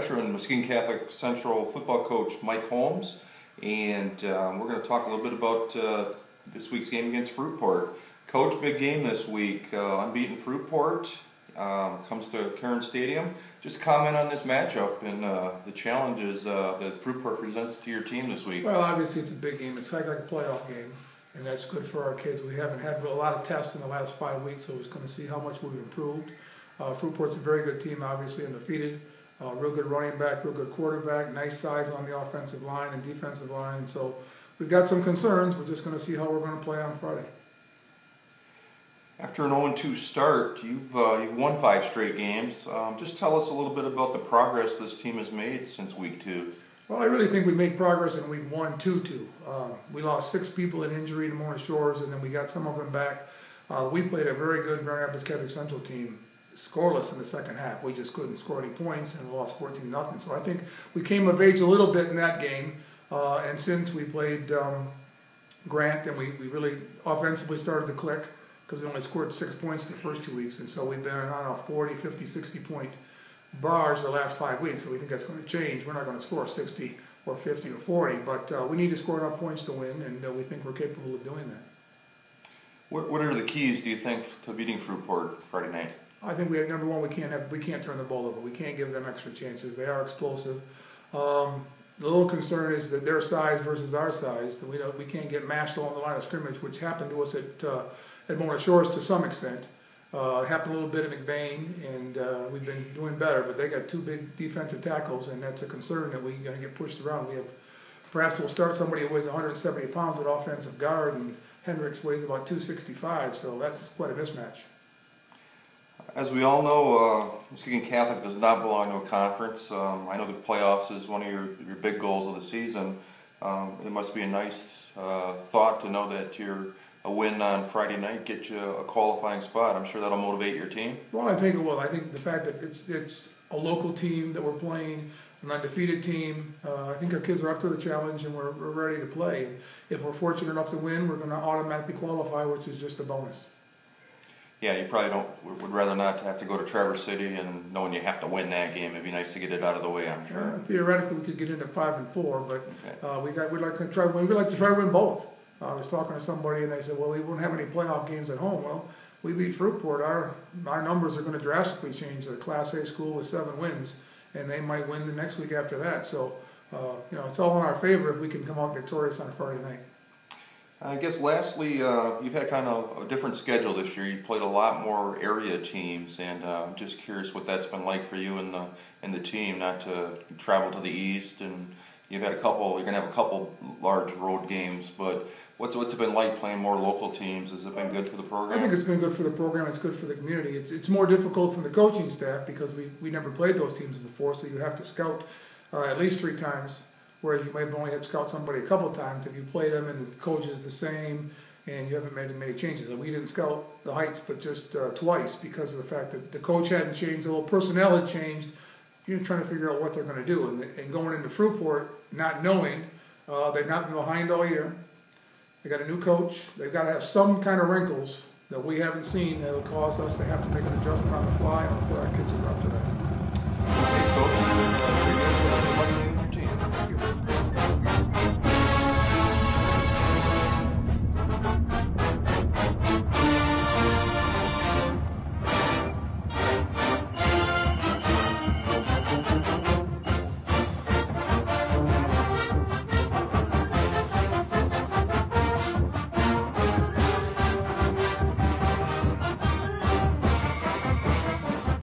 veteran Muskegon Catholic Central football coach Mike Holmes, and we're going to talk a little bit about this week's game against Fruitport. Coach, big game this week. Unbeaten Fruitport comes to Cairn Stadium. Just comment on this matchup and the challenges that Fruitport presents to your team this week. Well, obviously it's a big game. It's like a playoff game, and that's good for our kids. We haven't had a lot of tests in the last 5 weeks, so we're going to see how much we've improved. Fruitport's a very good team, obviously undefeated. Real good running back, real good quarterback, nice size on the offensive line and defensive line. And so we've got some concerns. We're just going to see how we're going to play on Friday. After an 0-2 start, you've won 5 straight games. Just tell us a little bit about the progress this team has made since week 2. Well, I really think we made progress in week 1, 2-2. We lost 6 people in injury to Mona Shores, and then we got some of them back. We played a very good Grand Rapids Catholic Central team, scoreless in the second half. We just couldn't score any points and lost 14-0. So I think we came of age a little bit in that game. And since we played Grant, and we really offensively started to click, because we only scored 6 points the first 2 weeks. And so we've been on a 40, 50, 60 point barrage the last 5 weeks. So we think that's going to change. We're not going to score 60 or 50 or 40, but we need to score enough points to win, and we think we're capable of doing that. What are the keys, do you think, to beating Fruitport Friday night? I think we have, number one, we can't turn the ball over. We can't give them extra chances. They are explosive. The little concern is that their size versus our size. That we can't get mashed along the line of scrimmage, which happened to us at Mona Shores to some extent. Happened a little bit at McBain, and we've been doing better. But they got 2 big defensive tackles, and that's a concern that we're going to get pushed around. Perhaps we'll start somebody who weighs 170 pounds at offensive guard, and Hendricks weighs about 265, so that's quite a mismatch. As we all know, Muskegon Catholic does not belong to a conference. I know the playoffs is one of your big goals of the season. It must be a nice thought to know that a win on Friday night get you a qualifying spot. I'm sure that'll motivate your team. Well, I think it will. I think the fact that it's a local team that we're playing, an undefeated team, I think our kids are up to the challenge and we're ready to play. And if we're fortunate enough to win, we're going to automatically qualify, which is just a bonus. Yeah, you probably would rather not have to go to Traverse City and knowing you have to win that game. It'd be nice to get it out of the way, I'm sure. Theoretically, we could get into 5-4, but okay. We'd like to try to win both. I was talking to somebody and they said, well, we won't have any playoff games at home. Well, we beat Fruitport. Our numbers are going to drastically change. A Class A school with 7 wins, and they might win the next week after that. So, it's all in our favor if we can come out victorious on Friday night. I guess lastly, you've had kind of a different schedule this year. You've played a lot more area teams, and I'm just curious what that's been like for you and the team, not to travel to the east. And you're going to have a couple large road games, but what's it been like playing more local teams? Has it been good for the program? I think it's been good for the program. It's good for the community. It's more difficult from the coaching staff because we never played those teams before, so you have to scout at least 3 times. Whereas you might only have to scout somebody a couple of times if you play them and the coach is the same and you haven't made many changes. And we didn't scout the Heights but just twice because of the fact that the coach hadn't changed, the whole personnel had changed. You're trying to figure out what they're going to do. And going into Fruitport, not knowing, they've not been behind all year. They got a new coach. They've got to have some kind of wrinkles that we haven't seen that will cause us to have to make an adjustment on the fly, and I'll put our kids up to that. Okay, Coach.